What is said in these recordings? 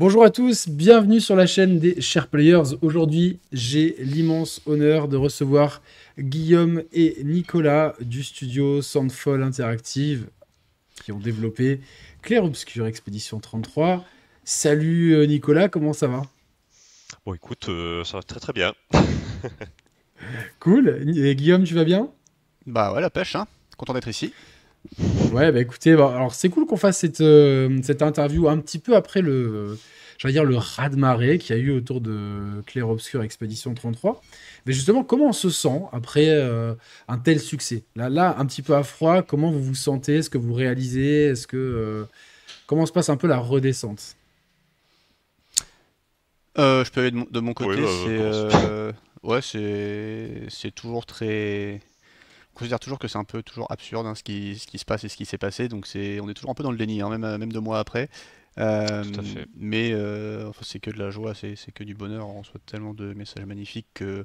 Bonjour à tous, bienvenue sur la chaîne des Chers Players. Aujourd'hui, j'ai l'immense honneur de recevoir Guillaume et Nicolas du studio Sandfall Interactive qui ont développé Clair Obscur Expédition 33. Salut Nicolas, comment ça va? Bon, écoute, ça va très très bien. Cool. Et Guillaume, tu vas bien? Bah ouais, la pêche, hein. Content d'être ici. Ouais, bah écoutez, alors c'est cool qu'on fasse cette interview un petit peu après j'allais dire le raz-de-marée qu'il y a eu autour de Clair Obscur Expédition 33. Mais justement, comment on se sent après un tel succès? Là, un petit peu à froid, comment vous vous sentez? Est-ce que vous réalisez? Comment se passe un peu la redescente? Je peux aller de mon Oui, côté, commence. ouais, c'est toujours très. On considère toujours que c'est un peu toujours absurde, hein, ce qui se passe et ce qui s'est passé, donc on est toujours un peu dans le déni, hein, même 2 mois après. Tout à fait. Mais enfin, c'est que de la joie, c'est que du bonheur. On reçoit tellement de messages magnifiques que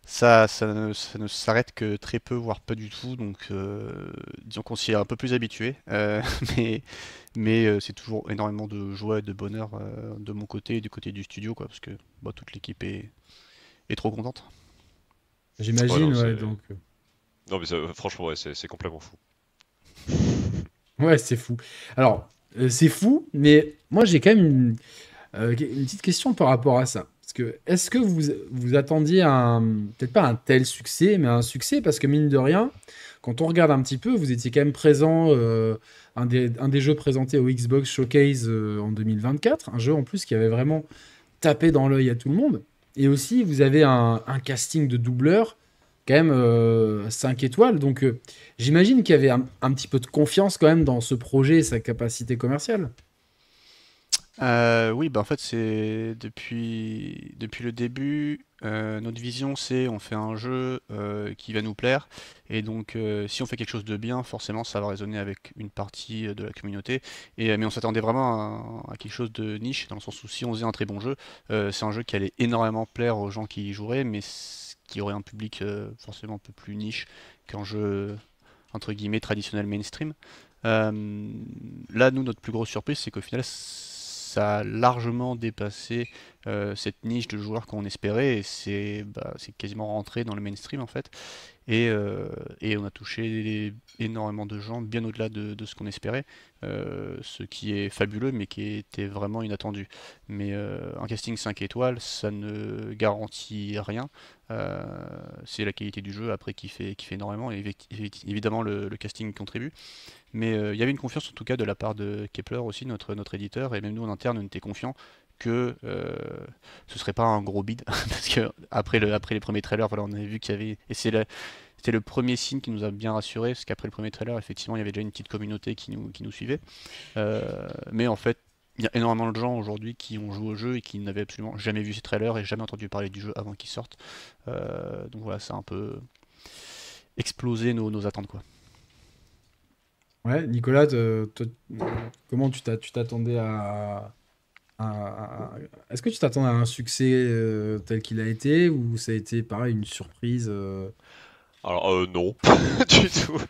ça ne s'arrête que très peu, voire pas du tout. Donc, disons qu'on s'y est un peu plus habitué. Mais, mais c'est toujours énormément de joie et de bonheur de mon côté et du côté du studio, quoi, parce que bah, toute l'équipe est trop contente. Ouais, non, J'imagine, ouais, c'est. donc Non, mais franchement, ouais, c'est complètement fou. ouais, c'est fou. Alors, c'est fou, mais moi j'ai quand même une petite question par rapport à ça. Parce que, est-ce que vous attendiez peut-être pas un tel succès, mais un succès parce que mine de rien, quand on regarde un petit peu, vous étiez quand même présent, un des jeux présentés au Xbox Showcase en 2024, un jeu en plus qui avait vraiment tapé dans l'œil à tout le monde. Et aussi, vous avez un casting de doubleurs, quand même 5 étoiles. Donc, j'imagine qu'il y avait un petit peu de confiance quand même dans ce projet et sa capacité commerciale. Oui, bah en fait, c'est depuis le début, notre vision, c'est on fait un jeu qui va nous plaire, et donc si on fait quelque chose de bien, forcément, ça va résonner avec une partie de la communauté. Mais on s'attendait vraiment à quelque chose de niche, dans le sens où si on faisait un très bon jeu, c'est un jeu qui allait énormément plaire aux gens qui y joueraient, mais qui aurait un public forcément un peu plus niche qu'un jeu entre guillemets traditionnel mainstream. Euh, Là, nous, notre plus grosse surprise, c'est qu'au final, ça a largement dépassé cette niche de joueurs qu'on espérait, et c'est quasiment rentré dans le mainstream en fait. Et on a touché énormément de gens, bien au-delà de ce qu'on espérait, ce qui est fabuleux, mais qui était vraiment inattendu. Mais un casting 5 étoiles, ça ne garantit rien. Euh, c'est la qualité du jeu après qui fait énormément, et évidemment le casting contribue. Mais il y avait une confiance en tout cas de la part de Kepler aussi, notre éditeur, et même nous en interne, on était confiants que ce serait pas un gros bid, parce que après les premiers trailers, voilà, on avait vu qu'il y avait, et c'était le premier signe qui nous a bien rassuré, parce qu'après le premier trailer, effectivement, il y avait déjà une petite communauté qui nous suivait. Mais en fait, il y a énormément de gens aujourd'hui qui ont joué au jeu et qui n'avaient absolument jamais vu ces trailers et jamais entendu parler du jeu avant qu'il sorte. Donc voilà, ça a un peu explosé nos attentes, quoi. Ouais, Nicolas, comment tu t'attendais est-ce que tu t'attendais à un succès tel qu'il a été ou ça a été pareil une surprise Alors, non, du tout.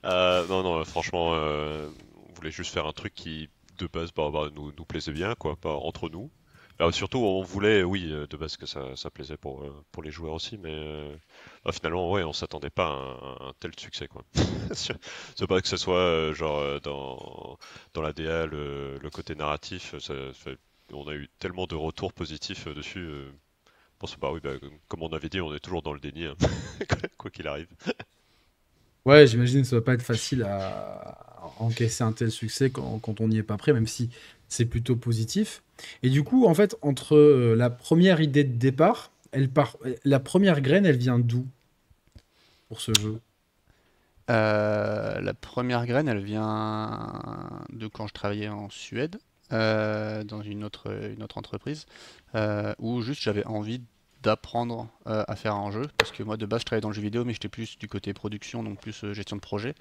Non, non, franchement, on voulait juste faire un truc qui, de base, nous plaisait bien, quoi, pas entre nous. Surtout, on voulait, oui, de base que ça plaisait pour les joueurs aussi, mais finalement, ouais, on s'attendait pas à un tel succès, quoi. C'est pas que ce soit genre dans la DA, le côté narratif, on a eu tellement de retours positifs dessus. Bon, bah oui, comme on avait dit, on est toujours dans le déni, hein, quoi qu'il arrive. Ouais, j'imagine que ça va pas être facile à encaisser un tel succès quand on n'y est pas prêt, même si c'est plutôt positif. Et du coup, en fait, entre la première idée de départ, la première graine, elle vient d'où pour ce jeu? La première graine, elle vient de quand je travaillais en Suède, dans une autre entreprise, où juste j'avais envie d'apprendre à faire un jeu, parce que moi de base je travaillais dans le jeu vidéo, mais j'étais plus du côté production, donc plus gestion de projet,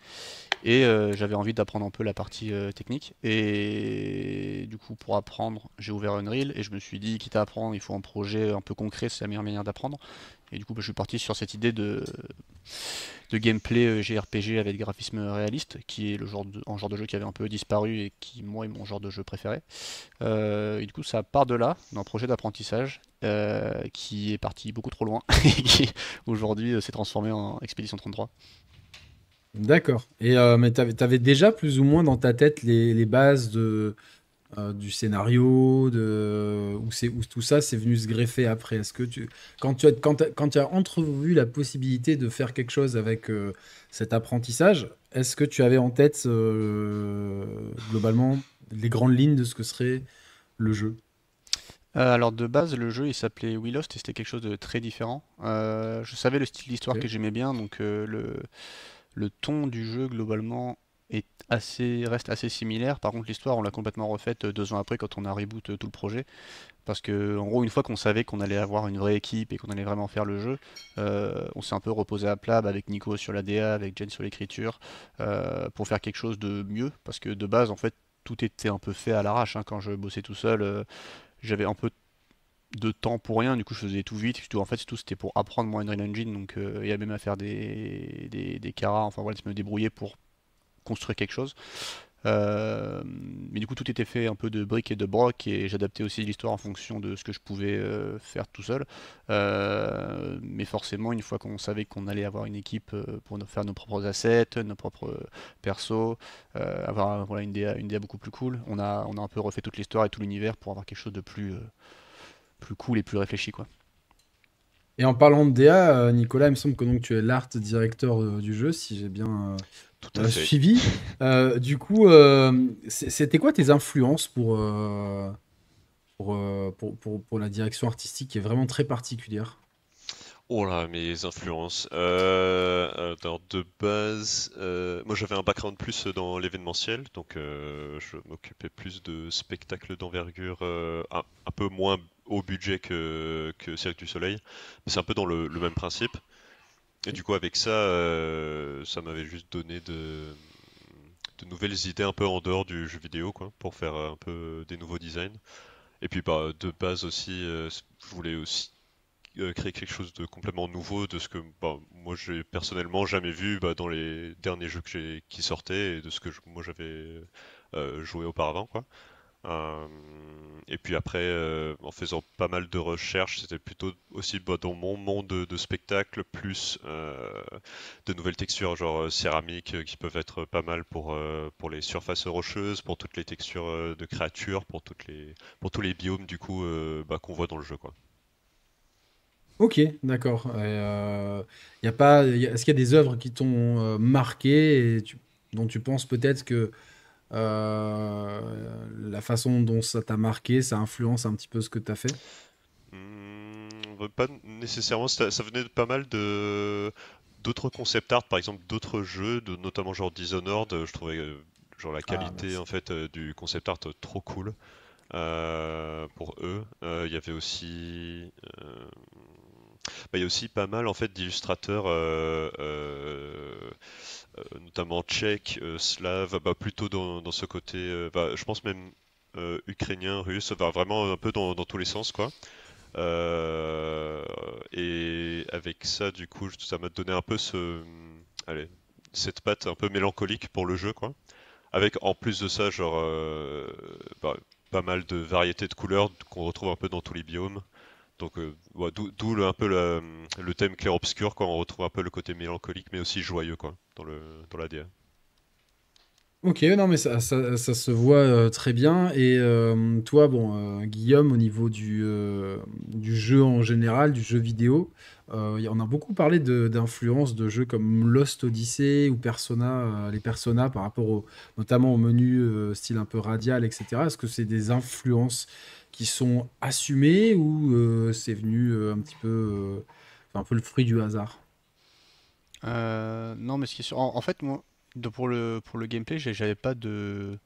et j'avais envie d'apprendre un peu la partie technique, et du coup pour apprendre, j'ai ouvert Unreal, et je me suis dit, quitte à apprendre, il faut un projet un peu concret, c'est la meilleure manière d'apprendre. Et du coup, je suis parti sur cette idée de gameplay JRPG avec des graphismes réalistes, qui est un genre de jeu qui avait un peu disparu et qui, moi, est mon genre de jeu préféré. Et du coup, ça part de là, d'un projet d'apprentissage qui est parti beaucoup trop loin et qui aujourd'hui s'est transformé en Expédition 33. D'accord. Et mais t'avais déjà plus ou moins dans ta tête les bases du scénario, où tout ça c'est venu se greffer après. Est-ce que quand tu as entrevu la possibilité de faire quelque chose avec cet apprentissage, est-ce que tu avais en tête globalement les grandes lignes de ce que serait le jeu? Alors de base, le jeu il s'appelait We Lost et c'était quelque chose de très différent. Je savais le style d'histoire que Ok. j'aimais bien, donc le ton du jeu globalement reste assez similaire. Par contre, l'histoire on l'a complètement refaite 2 ans après quand on a reboot tout le projet. Parce que en gros, une fois qu'on savait qu'on allait avoir une vraie équipe et qu'on allait vraiment faire le jeu, on s'est un peu reposé à plat avec Nico sur la DA, avec Jen sur l'écriture, pour faire quelque chose de mieux. Parce que de base, en fait, tout était un peu fait à l'arrache, hein. Quand je bossais tout seul, j'avais un peu de temps pour rien, du coup je faisais tout vite. En fait, tout c'était pour apprendre moi Unreal Engine, donc il y a même à faire des caras, enfin voilà, de me débrouiller pour construire quelque chose. Mais du coup, tout était fait un peu de briques et de broc, et j'adaptais aussi l'histoire en fonction de ce que je pouvais faire tout seul. Mais forcément, une fois qu'on savait qu'on allait avoir une équipe pour faire nos propres assets, nos propres persos, avoir voilà, une DA beaucoup plus cool, on a un peu refait toute l'histoire et tout l'univers pour avoir quelque chose de plus cool et plus réfléchi, quoi. Et en parlant de DA, Nicolas, il me semble que donc tu es l'art directeur du jeu, si j'ai bien Tout à fait. suivi. Du coup, c'était quoi tes influences pour la direction artistique qui est vraiment très particulière? Oh là, mes influences. Alors de base, moi j'avais un background plus dans l'événementiel, donc je m'occupais plus de spectacles d'envergure, un peu moins haut budget que Cirque du Soleil, mais c'est un peu dans le même principe. Et du coup avec ça, ça m'avait juste donné de nouvelles idées un peu en dehors du jeu vidéo, quoi, pour faire un peu des nouveaux designs. Et puis bah de base aussi, je voulais aussi créer quelque chose de complètement nouveau de ce que bah, moi j'ai personnellement jamais vu bah, dans les derniers jeux qui sortaient et de ce que moi j'avais joué auparavant quoi. Euh, et puis après, en faisant pas mal de recherches, c'était plutôt aussi bah, dans mon monde de spectacle, plus de nouvelles textures, genre céramique, qui peuvent être pas mal pour les surfaces rocheuses, pour toutes les textures de créatures, pour tous les biomes du coup bah, qu'on voit dans le jeu, quoi. Ok, d'accord. Y a pas, est-ce qu'il y a des œuvres qui t'ont marqué et dont tu penses peut-être que la façon dont ça t'a marqué, ça influence un petit peu ce que tu as fait? Pas nécessairement, ça venait de pas mal de d'autres concept art, par exemple d'autres jeux, notamment genre Dishonored, je trouvais genre la Ah, qualité merci. en fait du concept art trop cool pour eux. Il y avait aussi bah, il y a aussi pas mal en fait d'illustrateurs notamment tchèques, slaves, bah, plutôt dans ce côté bah, je pense même ukrainien, russe, bah, vraiment un peu dans tous les sens quoi. Euh, et avec ça, du coup, ça m'a donné un peu allez, cette patte un peu mélancolique pour le jeu, quoi. Avec en plus de ça, genre, bah, pas mal de variétés de couleurs qu'on retrouve un peu dans tous les biomes. Donc, ouais, d'où un peu le thème clair-obscur, quand on retrouve un peu le côté mélancolique, mais aussi joyeux, quoi, dans la DA. Ok, non, mais ça se voit très bien. Et toi, bon, Guillaume, au niveau du jeu en général, du jeu vidéo, on a beaucoup parlé d'influences de jeux comme Lost Odyssey ou Persona, les Persona par rapport notamment au menu style un peu radial, etc. Est-ce que c'est des influences qui sont assumées ou c'est venu un petit peu, enfin, un peu le fruit du hasard? Non, mais ce qui est sûr, en fait, moi, pour le gameplay, j'avais pas de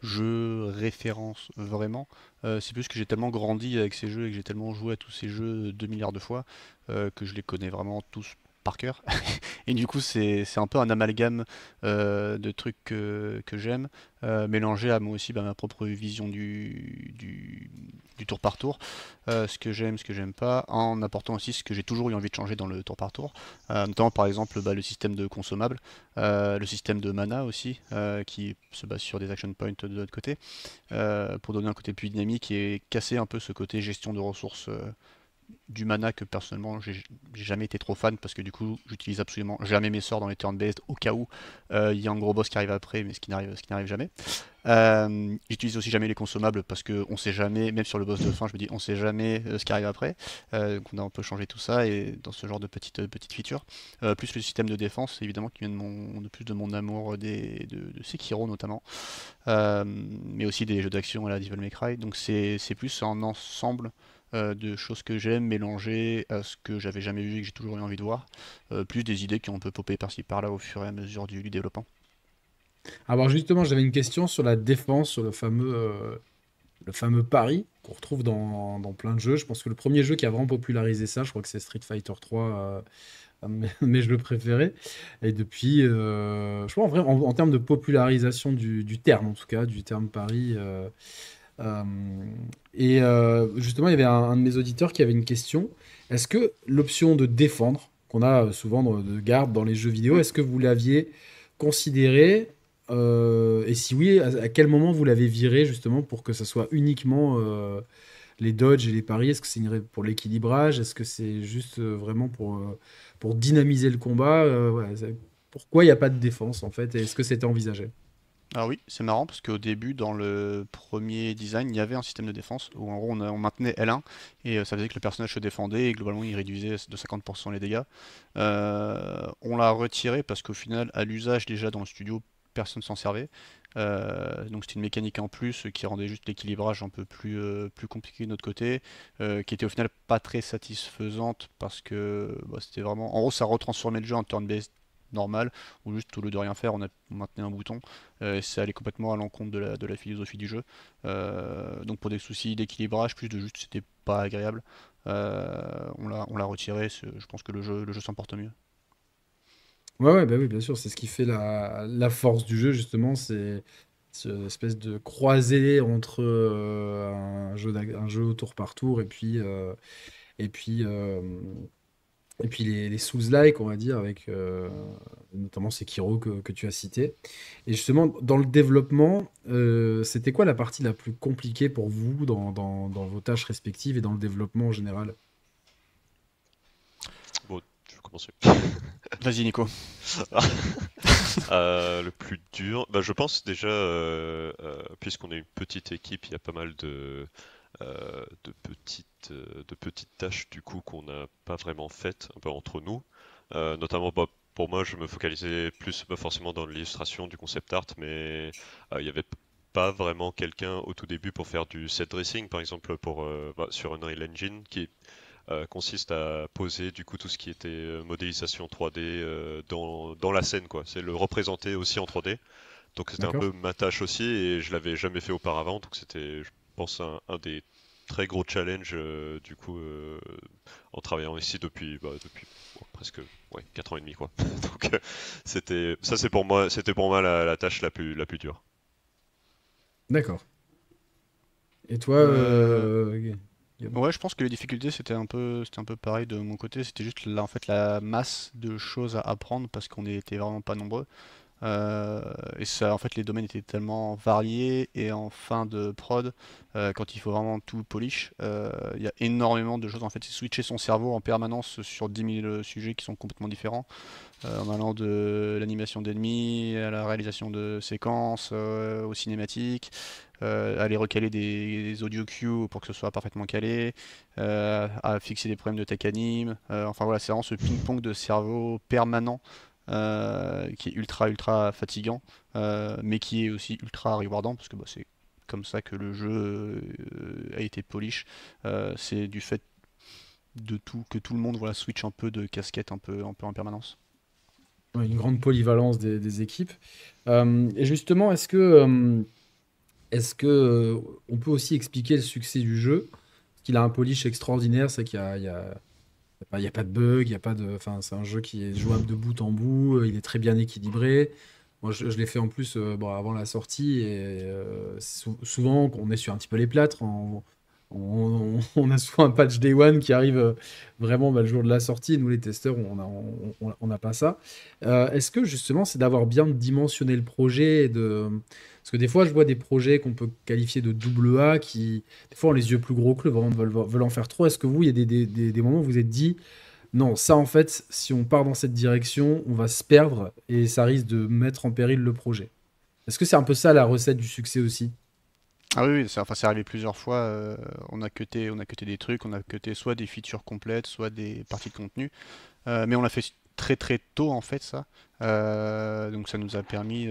jeu référence vraiment. C'est plus que j'ai tellement grandi avec ces jeux et que j'ai tellement joué à tous ces jeux 2 milliards de fois que je les connais vraiment tous par cœur. Et du coup, c'est un peu un amalgame de trucs que j'aime, mélangé à moi aussi bah, ma propre vision du tour par tour, ce que j'aime, ce que j'aime pas, en apportant aussi ce que j'ai toujours eu envie de changer dans le tour par tour, notamment par exemple le système de consommables, le système de mana aussi, qui se base sur des action points de l'autre côté, pour donner un côté plus dynamique et casser un peu ce côté gestion de ressources du mana que personnellement j'ai jamais été trop fan parce que du coup j'utilise absolument jamais mes sorts dans les turn-based au cas où il y a un gros boss qui arrive après mais ce qui n'arrive jamais. J'utilise aussi jamais les consommables parce que on sait jamais, même sur le boss de fin je me dis on sait jamais ce qui arrive après. Donc on a un peu changé tout ça et dans ce genre de petites features. Plus le système de défense évidemment qui vient de plus de mon amour de Sekiro notamment. Mais aussi des jeux d'action à la Devil May Cry. Donc c'est plus un ensemble de choses que j'aime mélangées à ce que j'avais jamais vu et que j'ai toujours eu envie de voir, plus des idées qui ont un peu popé par-ci par-là au fur et à mesure du développement. Alors justement, j'avais une question sur la défense, sur le fameux pari qu'on retrouve dans plein de jeux. Je pense que le premier jeu qui a vraiment popularisé ça, je crois que c'est Street Fighter 3, mais je le préférais. Et depuis, je crois en vrai, en termes de popularisation du terme, en tout cas, du terme pari. Euh, Justement, il y avait un de mes auditeurs qui avait une question. Est-ce que l'option de défendre, qu'on a souvent de garde dans les jeux vidéo, Mm. est-ce que vous l'aviez considéré et si oui, à quel moment vous l'avez viré justement pour que ça soit uniquement les dodges et les paris? Est-ce que c'est pour l'équilibrage? Est-ce que c'est juste vraiment pour dynamiser le combat? Pourquoi il n'y a pas de défense en fait? Et est-ce que c'était envisagé? Ah oui, c'est marrant parce qu'au début, dans le premier design, il y avait un système de défense où en gros on maintenait L1 et ça faisait que le personnage se défendait et globalement il réduisait de 50% les dégâts. On l'a retiré parce qu'au final, à l'usage déjà dans le studio, personne s'en servait. Donc c'était une mécanique en plus qui rendait juste l'équilibrage un peu plus compliqué de notre côté, qui était au final pas très satisfaisante parce que bah, c'était vraiment... En gros, ça retransformait le jeu en turn-based normal, où juste au lieu de rien faire, on maintenait un bouton. Ça allait complètement à l'encontre de la philosophie du jeu. Donc pour des soucis d'équilibrage, plus de juste c'était pas agréable, on l'a retiré. Je pense que le jeu s'en porte mieux. Ouais, ouais, bah oui, bien sûr, c'est ce qui fait la force du jeu, justement, c'est cette espèce de croisée entre un jeu au tour par tour et puis, euh, et puis les Souls-like, on va dire, avec notamment Sekiro que tu as cité. Et justement, dans le développement, c'était quoi la partie la plus compliquée pour vous dans vos tâches respectives et dans le développement en général? Bon, je vais commencer. Vas-y Nico. Le plus dur, bah, je pense déjà, puisqu'on est une petite équipe, il y a pas mal de petites tâches du coup qu'on n'a pas vraiment faites un peu entre nous. Notamment, bah, pour moi, je me focalisais plus pas forcément dans l'illustration du concept art, mais il y avait pas vraiment quelqu'un au tout début pour faire du set dressing, par exemple, bah, sur Unreal Engine, qui consiste à poser du coup tout ce qui était modélisation 3D dans la scène, quoi. C'est le représenter aussi en 3D. Donc c'était un D'accord? peu ma tâche aussi et je l'avais jamais fait auparavant. Donc c'était, je pense, un des très gros challenges du coup en travaillant ici depuis bon, presque ouais, 4 ans et demi quoi. Donc c'était pour moi la tâche la plus dure. D'accord. Et toi, Euh, Guillaume? Ouais, je pense que les difficultés c'était un peu pareil de mon côté. C'était juste là, en fait, la masse de choses à apprendre parce qu'on était vraiment pas nombreux. Et ça, en fait, les domaines étaient tellement variés et en fin de prod, quand il faut vraiment tout polish, il y a énormément de choses. En fait, c'est switcher son cerveau en permanence sur 10 000 sujets qui sont complètement différents, en allant de l'animation d'ennemis à la réalisation de séquences, aux cinématiques, aller recaler des audio cues pour que ce soit parfaitement calé, à fixer des problèmes de tech anime. Enfin voilà, c'est vraiment ce ping-pong de cerveau permanent qui est ultra ultra fatigant, mais qui est aussi ultra rewardant parce que bah, c'est comme ça que le jeu a été polish. C'est du fait de tout que tout le monde voilà, switch un peu de casquette un peu en permanence. Ouais, une grande polyvalence des équipes. Et justement, on peut aussi expliquer le succès du jeu? Parce qu'il a un polish extraordinaire, c'est qu'il y a, il y a pas de bug, il y a pas de, enfin, c'est un jeu qui est jouable de bout en bout, il est très bien équilibré. Moi, je l'ai fait en plus bon, avant la sortie et souvent on est sur un petit peu les plâtres On a souvent un patch Day One qui arrive vraiment le jour de la sortie. Nous, les testeurs, on n'a pas ça. Est-ce que justement, c'est d'avoir bien dimensionné le projet Parce que des fois, je vois des projets qu'on peut qualifier de double A qui, des fois, ont les yeux plus gros que le ventre, veulent en faire trop. Est-ce que vous, il y a des moments où vous vous êtes dit, non, ça, en fait, si on part dans cette direction, on va se perdre et ça risque de mettre en péril le projet. Est-ce que c'est un peu ça la recette du succès aussi? Ah oui, oui, enfin, c'est arrivé plusieurs fois. On a cuté des trucs, on a cuté soit des features complètes, soit des parties de contenu. Mais on l'a fait très très tôt en fait ça. Donc ça nous a permis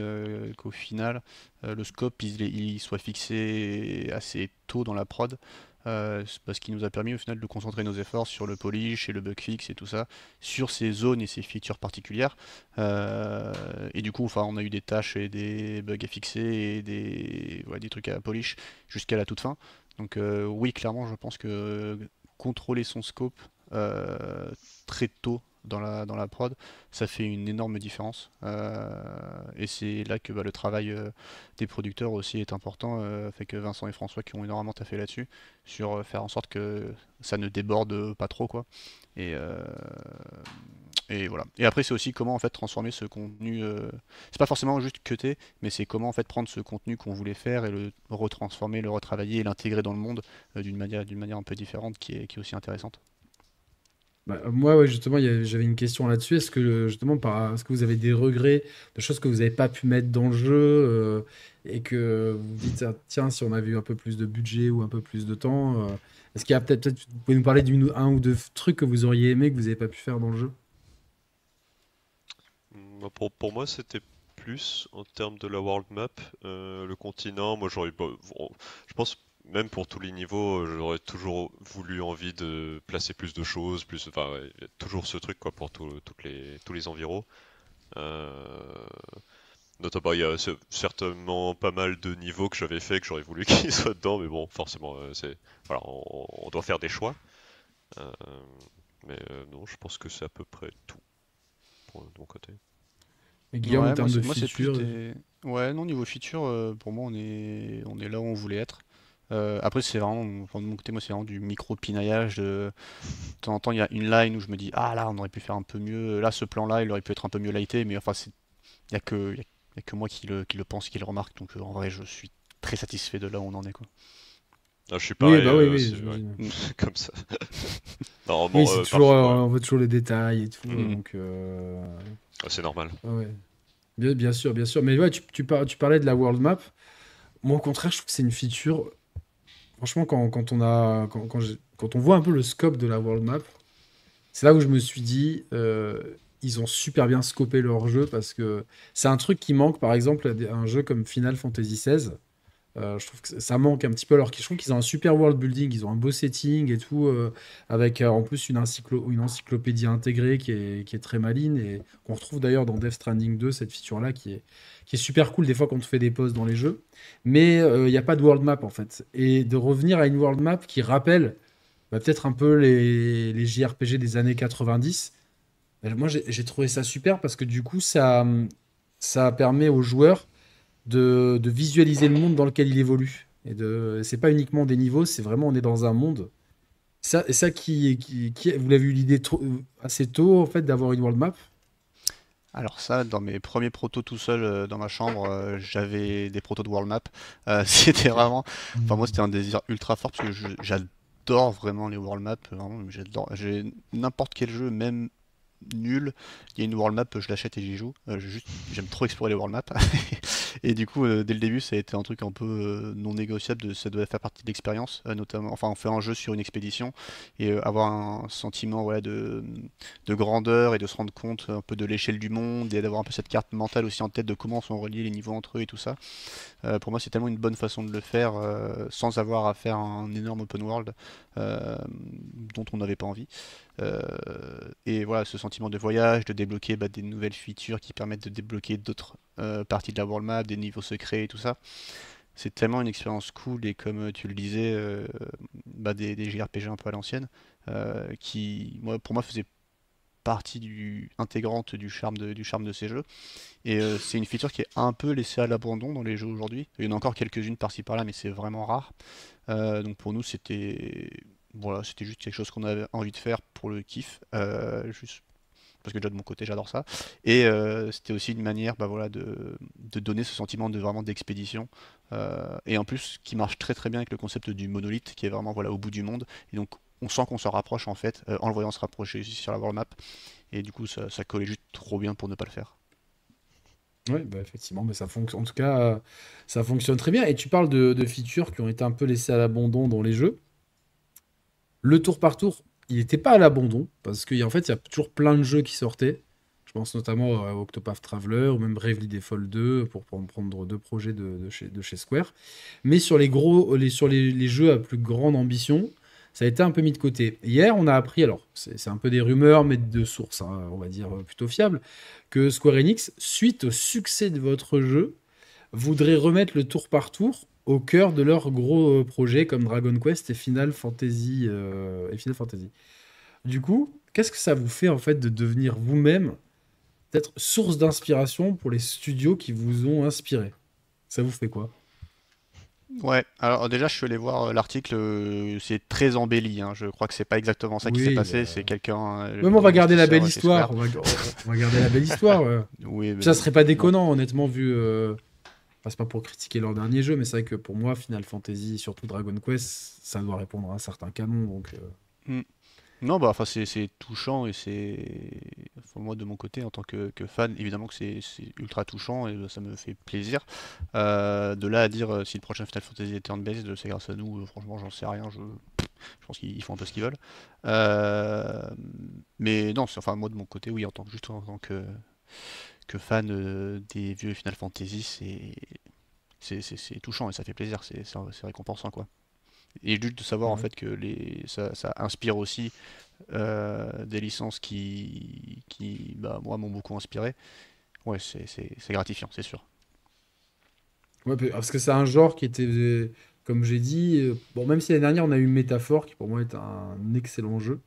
qu'au final le scope il soit fixé assez tôt dans la prod. C'est parce qu'il nous a permis au final de concentrer nos efforts sur le polish et le bug fix et tout ça, sur ces zones et ces features particulières. Et du coup, enfin, on a eu des tâches et des bugs à fixer et des trucs à polish jusqu'à la toute fin. Donc oui, clairement, je pense que contrôler son scope très tôt dans la prod, ça fait une énorme différence. Et c'est là que le travail des producteurs aussi est important, fait que Vincent et François qui ont énormément taffé là-dessus, sur faire en sorte que ça ne déborde pas trop, quoi. Et, euh, et voilà. Et après, c'est aussi comment en fait transformer ce contenu. C'est pas forcément juste cutter, mais c'est comment en fait prendre ce contenu qu'on voulait faire et le retransformer, le retravailler et l'intégrer dans le monde d'une manière un peu différente qui est aussi intéressante. Bah, moi, ouais, justement, j'avais une question là-dessus. Justement, est-ce que vous avez des regrets de choses que vous n'avez pas pu mettre dans le jeu et que vous vous dites, ah, tiens, si on avait eu un peu plus de budget ou un peu plus de temps, est-ce qu'il y a vous pouvez nous parler un ou deux trucs que vous auriez aimé que vous n'avez pas pu faire dans le jeu? Pour moi, c'était plus en termes de la world map, le continent. Moi, je pense même pour tous les niveaux, j'aurais toujours voulu envie de placer plus de choses, plus, enfin, ouais, y a toujours ce truc quoi pour tous les environs. Euh, Notamment, il y a certainement pas mal de niveaux que j'avais fait que j'aurais voulu qu'ils soient dedans, mais bon, forcément, voilà, on doit faire des choix. Euh, mais non, je pense que c'est à peu près tout de mon côté. Et Guillaume, en Ouais, termes de moi c'est plus futur, des. Ouais, non, niveau feature, pour moi on est là où on voulait être. Après, c'est vraiment, enfin, de mon côté, moi c'est vraiment du micro-pinaillage. De temps en temps, il y a une line où je me dis, ah là, on aurait pu faire un peu mieux. Là, ce plan-là, il aurait pu être un peu mieux lighté, mais enfin, il y a que, il y a que moi qui le pense, qui le remarque. Donc en vrai, je suis très satisfait de là où on en est, quoi. Ah, je suis oui, pareil, bah oui, oui, ouais, j'imagine. Mm, comme ça. Oui, Normalement, c'est toujours, ouais, on veut toujours les détails et tout, mm. donc ah, c'est normal. ouais. Bien sûr, bien sûr. Mais ouais, tu parlais de la world map. Moi, au contraire, je trouve que c'est une feature. Franchement, quand on voit un peu le scope de la world map, c'est là où je me suis dit, ils ont super bien scopé leur jeu parce que c'est un truc qui manque, par exemple, à un jeu comme Final Fantasy XVI. Je trouve que ça manque un petit peu. Alors je trouve qu'ils ont un super world building, ils ont un beau setting et tout, avec en plus une encyclopédie intégrée qui est très maligne et qu'on retrouve d'ailleurs dans Death Stranding 2, cette feature-là qui est super cool des fois quand on fait des pauses dans les jeux. Mais il n'y a pas de world map en fait. Et de revenir à une world map qui rappelle peut-être un peu les JRPG des années 90, moi j'ai trouvé ça super parce que du coup ça permet aux joueurs de visualiser le monde dans lequel il évolue. C'est pas uniquement des niveaux, c'est vraiment on est dans un monde. Ça vous l'avez eu l'idée assez tôt en fait d'avoir une world map. Alors ça, dans mes premiers protos tout seul dans ma chambre, j'avais des protos de world map. C'était Ok. vraiment, enfin moi c'était un désir ultra fort parce que j'adore vraiment les world maps. Vraiment, j'adore. J'ai n'importe quel jeu, même nul, il y a une world map, je l'achète et j'y joue. J'aime trop explorer les world maps. Et du coup, dès le début, ça a été un truc un peu non négociable. Ça doit faire partie de l'expérience, notamment. Enfin, on fait un jeu sur une expédition et avoir un sentiment voilà, de grandeur et de se rendre compte un peu de l'échelle du monde et d'avoir un peu cette carte mentale aussi en tête de comment sont reliés les niveaux entre eux et tout ça. Pour moi, c'est tellement une bonne façon de le faire sans avoir à faire un énorme open world dont on n'avait pas envie. Euh, et voilà, ce sentiment de voyage, de débloquer des nouvelles features qui permettent de débloquer d'autres parties de la world map, des niveaux secrets et tout ça. C'est tellement une expérience cool et comme tu le disais, des JRPG un peu à l'ancienne, qui pour moi faisaient partie intégrante du charme de ces jeux. Et c'est une feature qui est un peu laissée à l'abandon dans les jeux aujourd'hui. Il y en a encore quelques-unes par-ci par-là, mais c'est vraiment rare. Donc pour nous, c'était juste quelque chose qu'on avait envie de faire pour le kiff, juste parce que déjà de mon côté, j'adore ça. Et c'était aussi une manière, bah voilà, de donner ce sentiment de vraiment d'expédition. Et en plus, qui marche très très bien avec le concept du monolithe, qui est vraiment voilà au bout du monde. Et donc on sent qu'on se rapproche en fait, en le voyant se rapprocher aussi sur la world map. Et du coup, ça collait juste trop bien pour ne pas le faire. Ouais, bah effectivement, mais ça fonctionne. En tout cas, ça fonctionne très bien. Et tu parles de features qui ont été un peu laissées à l'abandon dans les jeux. Le tour par tour, il n'était pas à l'abandon, parce qu'en fait, il y a toujours plein de jeux qui sortaient. Je pense notamment à Octopath Traveler ou même Bravely Default 2, pour prendre deux projets de chez Square. Mais sur les jeux à plus grande ambition, ça a été un peu mis de côté. Hier, on a appris, alors c'est un peu des rumeurs, mais de sources, hein, on va dire plutôt fiables, que Square Enix, suite au succès de votre jeu, voudraient remettre le tour par tour au cœur de leurs gros projets comme Dragon Quest et Final Fantasy. Du coup, qu'est-ce que ça vous fait en fait de devenir vous-même peut-être source d'inspiration pour les studios qui vous ont inspiré? Ça vous fait quoi? Ouais, alors déjà je suis allé voir l'article, c'est très embelli, hein. Je crois que c'est pas exactement ça qui s'est Oui, passé, c'est quelqu'un, même on va garder la belle l'investisseur chez Square. histoire. On va garder la belle histoire. Ouais. Oui, Ça serait pas non. déconnant, honnêtement, vu. Enfin, c'est pas pour critiquer leur dernier jeu, mais c'est vrai que pour moi, Final Fantasy, surtout Dragon Quest, ça doit répondre à un certain canon. Donc, Mm. Non, bah, enfin, c'est touchant et enfin, moi, de mon côté, en tant que fan, évidemment que c'est ultra touchant et ça me fait plaisir. De là à dire si le prochain Final Fantasy est turn-based, c'est grâce à nous, franchement, j'en sais rien. Je pense qu'ils font un peu ce qu'ils veulent. Euh, mais non, enfin, moi, de mon côté, oui, juste en tant que fan des vieux Final Fantasy, c'est touchant et ça fait plaisir, c'est récompensant, quoi. Et juste de savoir en ouais. fait que ça inspire aussi des licences qui bah, moi, m'ont beaucoup inspiré. Ouais, c'est gratifiant, c'est sûr. Ouais, parce que c'est un genre qui était, comme j'ai dit, bon, même si l'année dernière on a eu Métaphore, qui pour moi est un excellent jeu.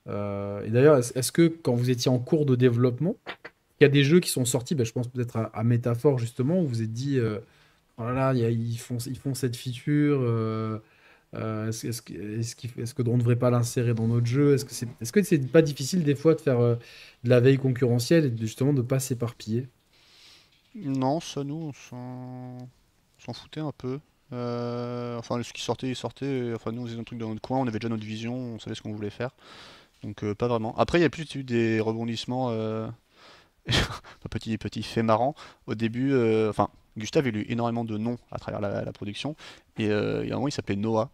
Et d'ailleurs, est-ce que quand vous étiez en cours de développement, il y a des jeux qui sont sortis, ben, je pense peut-être à Métaphore justement, où vous vous êtes dit, oh là là, ils font cette feature, est-ce qu'on ne devrait pas l'insérer dans notre jeu? Est-ce que c'est pas difficile des fois de faire de la veille concurrentielle et justement de ne pas s'éparpiller? Non, ça nous, on s'en foutait un peu. Enfin, ce qui sortait, il sortait. Enfin, nous, on faisait un truc dans notre coin, on avait déjà notre vision, on savait ce qu'on voulait faire. Donc, pas vraiment. Après, il y a plus eu des rebondissements. Un petit fait marrant. Au début, enfin, Gustave, il a eu énormément de noms à travers la production. Et il y a un moment, il s'appelait Noah.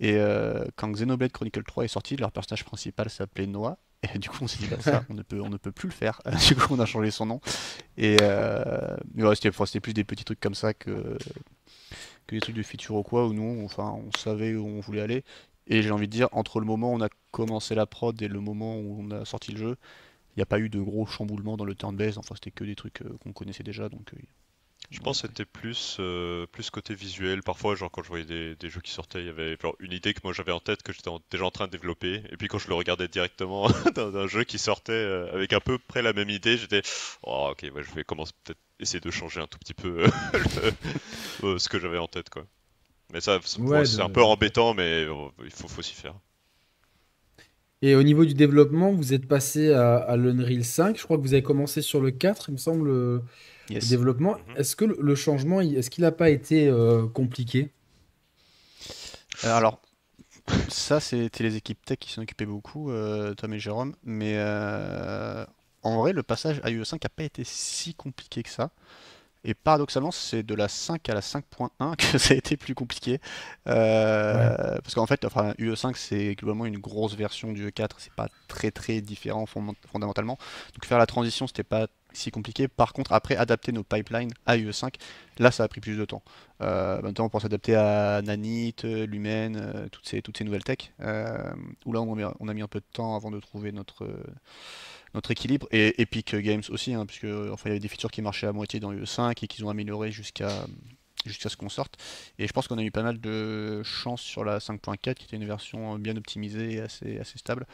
Et quand Xenoblade Chronicle 3 est sorti, leur personnage principal s'appelait Noah. Et du coup, on s'est dit, bah, ça, on ne peut plus le faire. Du coup, on a changé son nom. Et mais ouais, c'était plus des petits trucs comme ça que des trucs de feature ou quoi, où nous, enfin, on savait où on voulait aller. Et j'ai envie de dire, entre le moment où on a commencé la prod et le moment où on a sorti le jeu, il n'y a pas eu de gros chamboulements dans le turn-based. Enfin, c'était que des trucs qu'on connaissait déjà. Donc, Je ouais, pense que c'était plus côté visuel. Parfois, genre quand je voyais des jeux qui sortaient, il y avait genre une idée que moi j'avais en tête que j'étais déjà en train de développer. Et puis quand je le regardais directement d'un jeu qui sortait avec à peu près la même idée, j'étais oh, ok, ouais, je vais commencer peut-être essayer de changer un tout petit peu ce que j'avais en tête quoi. Mais ouais, Ouais, c'est un peu embêtant, mais il faut s'y faire. et au niveau du développement, vous êtes passé à l'Unreal 5. Je crois que vous avez commencé sur le 4, il me semble, le yes. développement. Mhm. Est-ce que le changement, est-ce qu'il n'a pas été compliqué? Alors, ça, c'était les équipes tech qui s'en occupaient beaucoup, Tom et Jérôme. Mais en vrai, le passage à UE5 n'a pas été si compliqué que ça. Et paradoxalement, c'est de la 5 à la 5.1 que ça a été plus compliqué. Ouais. Parce qu'en fait, enfin, UE5, c'est globalement une grosse version du E4. C'est pas très très différent fondamentalement. Donc faire la transition, c'était pas si compliqué. Par contre, après, adapter nos pipelines à UE5, là, ça a pris plus de temps. Maintenant, pour s'adapter à Nanite, Lumen, toutes ces nouvelles techs, où là, on a mis un peu de temps avant de trouver notre équilibre. Et Epic Games aussi, hein, puisque enfin, il y avait des features qui marchaient à moitié dans UE5 et qu'ils ont amélioré jusqu'à jusqu'à ce qu'on sorte. Et je pense qu'on a eu pas mal de chance sur la 5.4 qui était une version bien optimisée et assez stable.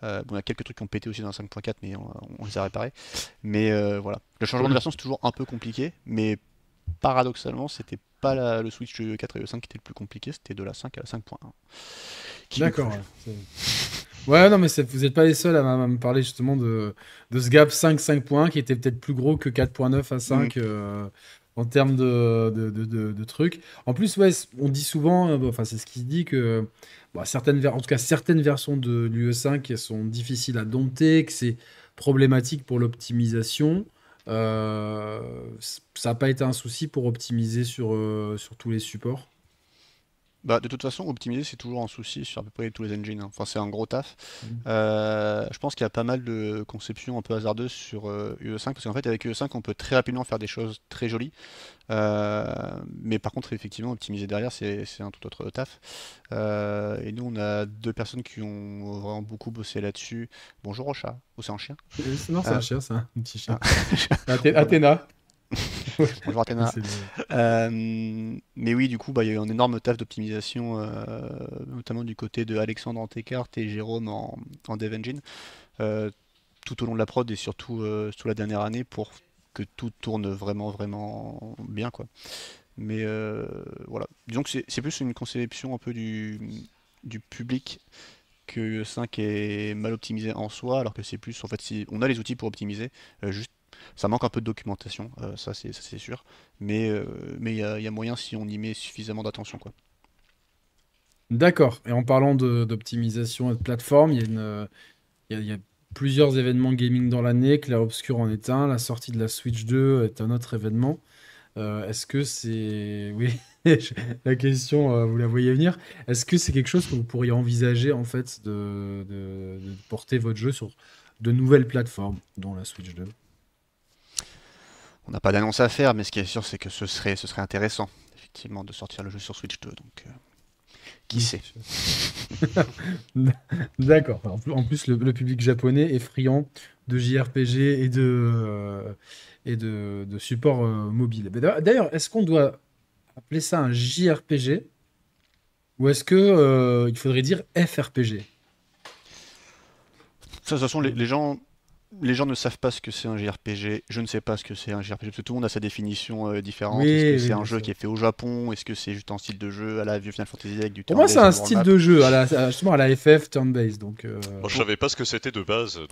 Bon, il y a quelques trucs qui ont pété aussi dans la 5.4, mais on les a réparés. Mais voilà. Le changement de Cool. version, c'est toujours un peu compliqué, mais paradoxalement, c'était pas le Switch 4 et le 5 qui était le plus compliqué, c'était de la 5 à la 5.1. Qui nous D'accord. cru. Ouais, ouais, non, mais vous n'êtes pas les seuls à me parler justement de ce gap 5.1 qui était peut-être plus gros que 4.9 à Mm. 5 en termes de trucs. En plus, ouais, on dit souvent, enfin, c'est ce qui se dit que bon, en tout cas, certaines versions de l'UE5 elles sont difficiles à dompter, que c'est problématique pour l'optimisation. Euh, Ça n'a pas été un souci pour optimiser sur tous les supports. Bah, de toute façon, optimiser, c'est toujours un souci sur à peu près tous les engines, hein. Enfin, c'est un gros taf. Mm. Je pense qu'il y a pas mal de conceptions un peu hasardeuses sur UE5, parce qu'en fait, avec UE5, on peut très rapidement faire des choses très jolies. Mais par contre, effectivement, optimiser derrière, c'est un tout autre taf. Et nous, on a deux personnes qui ont vraiment beaucoup bossé là-dessus. Bonjour au chat. Oh, c'est un chien? Non, c'est un Euh, chien, ça, un petit ah. chien. Athéna. Bonjour Athéna. C'est le- Mais oui, du coup, bah, il y a eu un énorme taf d'optimisation, notamment du côté de Alexandre en Tcart et Jérôme en Dev Engine, euh, tout au long de la prod et surtout sous la dernière année pour que tout tourne vraiment, vraiment bien, quoi. Mais voilà. Disons que c'est plus une conception un peu du public que 5 est mal optimisé en soi, alors que c'est plus, en fait, si on a les outils pour optimiser, juste ça manque un peu de documentation, ça c'est sûr, mais il y a moyen si on y met suffisamment d'attention, quoi. D'accord. Et en parlant d'optimisation et de plateforme, il y a plusieurs événements gaming dans l'année. Clair Obscur en est un. La sortie de la Switch 2 est un autre événement. Est-ce que c'est... Oui, la question, vous la voyez venir. Est-ce que c'est quelque chose que vous pourriez envisager, en fait, de porter votre jeu sur de nouvelles plateformes, dont la Switch 2? On n'a pas d'annonce à faire, mais ce qui est sûr, c'est que ce serait intéressant, effectivement, de sortir le jeu sur Switch 2, donc qui Oui. sait. D'accord. En plus, le public japonais est friand de JRPG et de support mobile. Mais d'ailleurs, est-ce qu'on doit appeler ça un JRPG ou est-ce que il faudrait dire FRPG? De toute façon, les gens ne savent pas ce que c'est un JRPG. Je ne sais pas ce que c'est un JRPG, parce que tout le monde a sa définition différente. Est-ce que Oui, oui, c'est un bien jeu sûr. qui est fait au Japon? Est-ce que c'est juste un style de jeu à la vieux Final Fantasy avec du Pour moi, c'est turn-based un et world style map? de jeu, justement à la FF turn-based. Donc, Moi, je Pour, savais pas ce que c'était de base, donc.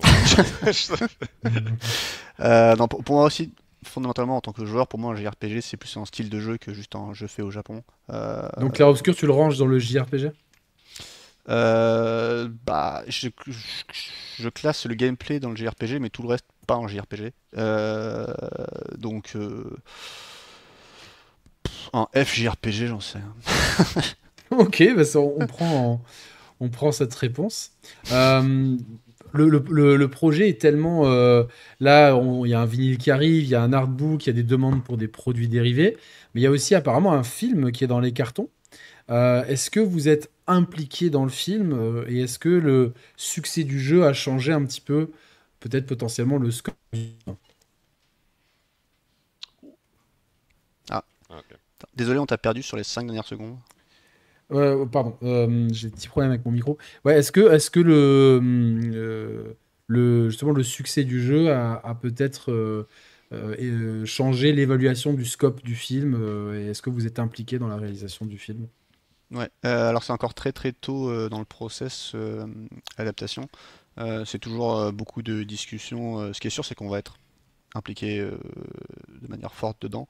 non, pour moi aussi, fondamentalement, en tant que joueur, pour moi, un JRPG, c'est plus un style de jeu que juste un jeu fait au Japon. donc Clair Obscur, tu le ranges dans le JRPG? Bah, je classe le gameplay dans le JRPG, mais tout le reste pas en JRPG. Donc, un FJRPG, j'en sais rien. Ok, bah on prend cette réponse. Euh, le projet est tellement... là, il y a un vinyle qui arrive, il y a un artbook, il y a des demandes pour des produits dérivés, mais il y a aussi apparemment un film qui est dans les cartons. Est-ce que vous êtes impliqué dans le film et est-ce que le succès du jeu a changé un petit peu, peut-être potentiellement le score du film? Ah, Ah, ok. désolé, on t'a perdu sur les 5 dernières secondes. Pardon, j'ai des petits problèmes avec mon micro. Ouais, est-ce que justement le succès du jeu a peut-être changé l'évaluation du scope du film et est-ce que vous êtes impliqué dans la réalisation du film? Ouais, alors c'est encore très très tôt dans le process adaptation. C'est toujours beaucoup de discussions. Ce qui est sûr, c'est qu'on va être impliqué de manière forte dedans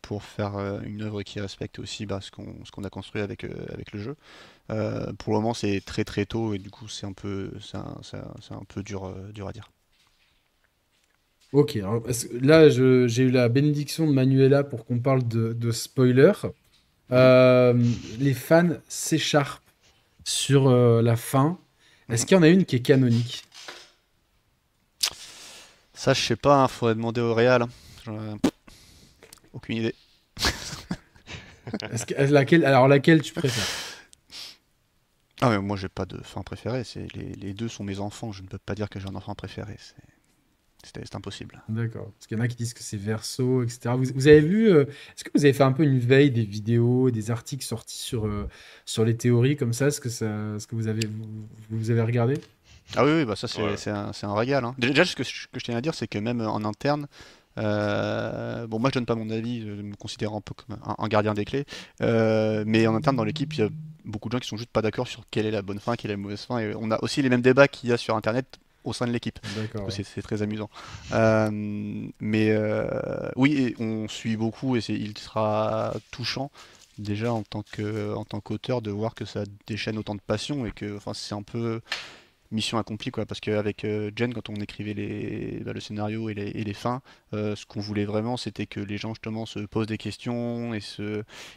pour faire une œuvre qui respecte aussi bah, ce qu'on a construit avec le jeu. Pour le moment, c'est très très tôt et du coup, c'est un peu dur à dire. Ok, alors, là j'ai eu la bénédiction de Manuela pour qu'on parle de spoiler. Mhm, Les fans s'écharpent sur la fin. Est-ce mhm. qu'il y en a une qui est canonique? Ça, je sais pas, faudrait demander au Real, hein. Aucune idée. Alors laquelle tu préfères? Ah mais moi j'ai pas de fin préféré, les deux sont mes enfants, je ne peux pas dire que j'ai un enfant préféré. C'était impossible. D'accord. Parce qu'il y en a qui disent que c'est Verso, etc. Vous avez vu, est-ce que vous avez fait un peu une veille des vidéos, des articles sortis sur les théories comme ça? Est-ce que vous avez regardé? Ah oui, oui, bah ça Ouais. c'est un régal, hein. Déjà, ce que je tiens à dire, c'est que même en interne, bon, moi je donne pas mon avis, je me considère un peu comme un gardien des clés, mais en interne dans l'équipe, il y a beaucoup de gens qui sont juste pas d'accord sur quelle est la bonne fin, quelle est la mauvaise fin, et on a aussi les mêmes débats qu'il y a sur Internet au sein de l'équipe. Du coup, D'accord, ouais. c'est très amusant. Mais oui, et on suit beaucoup, et il sera touchant. Déjà en tant qu'auteur de voir que ça déchaîne autant de passion et que enfin c'est un peu mission accomplie quoi parce qu'avec Jen quand on écrivait le scénario et les fins ce qu'on voulait vraiment c'était que les gens justement se posent des questions et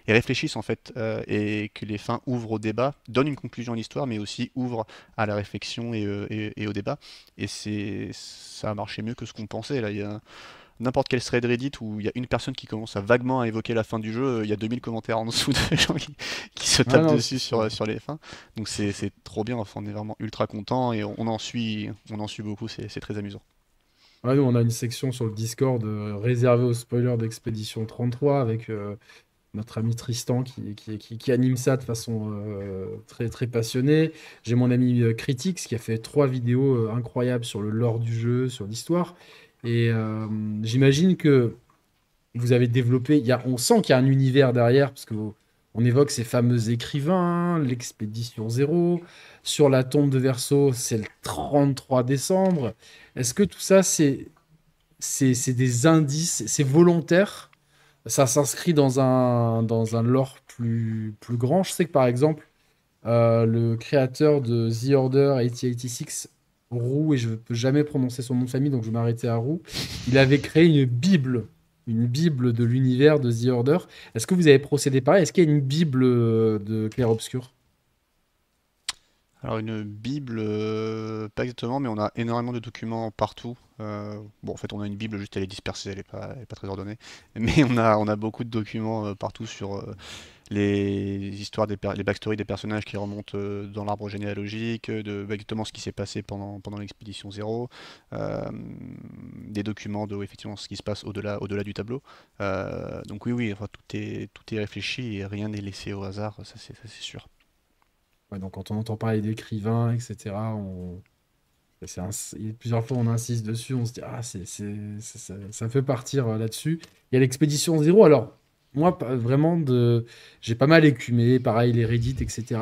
réfléchissent en fait et que les fins ouvrent au débat donnent une conclusion à l'histoire mais aussi ouvrent à la réflexion et au débat et c'est ça a marché mieux que ce qu'on pensait là il y a n'importe quel thread Reddit où il y a une personne qui commence à vaguement à évoquer la fin du jeu, il y a 2000 commentaires en dessous de gens qui se Ah tapent non, dessus sur les fins. Donc c'est trop bien, enfin, on est vraiment ultra content et on en suit beaucoup, c'est très amusant. ouais, nous, on a une section sur le Discord réservée aux spoilers d'Expédition 33 avec notre ami Tristan qui anime ça de façon très, très passionnée. J'ai mon ami Critics qui a fait 3 vidéos incroyables sur le lore du jeu, sur l'histoire. Et j'imagine que vous avez développé, on sent qu'il y a un univers derrière, parce que on évoque ces fameux écrivains, l'expédition zéro, sur la tombe de Verseau, c'est le 33 décembre. Est-ce que tout ça, c'est des indices, c'est volontaire? Ça s'inscrit dans un lore plus grand. Je sais que par exemple, le créateur de The Order 8086, Roux, et je ne peux jamais prononcer son nom de famille, donc je vais m'arrêter à Roux, il avait créé une Bible de l'univers de The Order. Est-ce que vous avez procédé pareil? Est-ce qu'il y a une Bible de Clair Obscur? Alors une Bible, pas exactement, mais on a énormément de documents partout. Bon, en fait, on a une Bible, juste elle est dispersée, elle est pas très ordonnée. Mais on a beaucoup de documents partout sur les histoires les backstories des personnages qui remontent dans l'arbre généalogique, bah, exactement ce qui s'est passé pendant l'expédition zéro, euh, des documents de effectivement ce qui se passe au-delà du tableau. Donc oui, oui, enfin, tout est réfléchi et rien n'est laissé au hasard, ça c'est sûr. Ouais, donc quand on entend parler d'écrivains, etc., plusieurs fois on insiste dessus, on se dit, ah, ça fait partir là-dessus. Il y a l'expédition zéro. Alors, moi, vraiment, j'ai pas mal écumé, pareil, les Reddit, etc.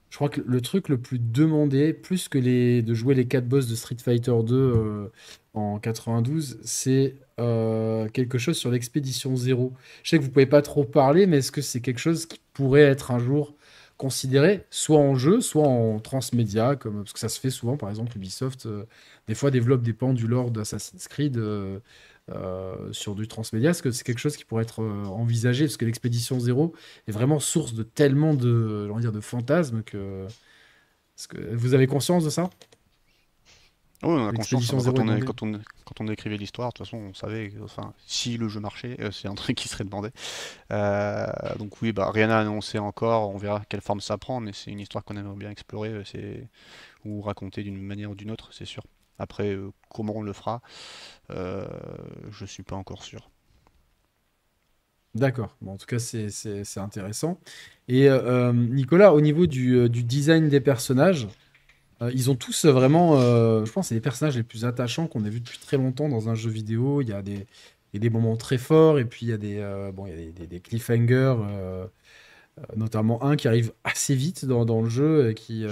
Je crois que le truc le plus demandé, plus que de jouer les 4 boss de Street Fighter 2 en 92, c'est quelque chose sur l'expédition zéro. Je sais que vous pouvez pas trop parler, mais est-ce que c'est quelque chose qui pourrait être un jour considéré, soit en jeu, soit en transmédia, parce que ça se fait souvent, par exemple, Ubisoft, des fois développe des pans du lore d'Assassin's Creed sur du transmédia. Est-ce que c'est quelque chose qui pourrait être envisagé? Parce que l'expédition zéro est vraiment source de tellement j'ai envie de dire, de fantasmes que... Est-ce que vous avez conscience de ça? Oui, on a conscience, hein. L'expédition zéro est demandée. Quand on écrivait l'histoire, de toute façon, on savait, enfin, si le jeu marchait, c'est un truc qui serait demandé. Donc oui, bah, rien à annoncer encore, on verra quelle forme ça prend, mais c'est une histoire qu'on aimerait bien explorer, ou raconter d'une manière ou d'une autre, c'est sûr. Après, comment on le fera, euh, je suis pas encore sûr. D'accord. Bon, en tout cas, c'est intéressant. Et Nicolas, au niveau du design des personnages, ils ont tous vraiment, je pense, c'est les personnages les plus attachants qu'on ait vus depuis très longtemps dans un jeu vidéo. Il y a des moments très forts et puis il y a bon, il y a des cliffhangers, notamment un qui arrive assez vite dans le jeu et qui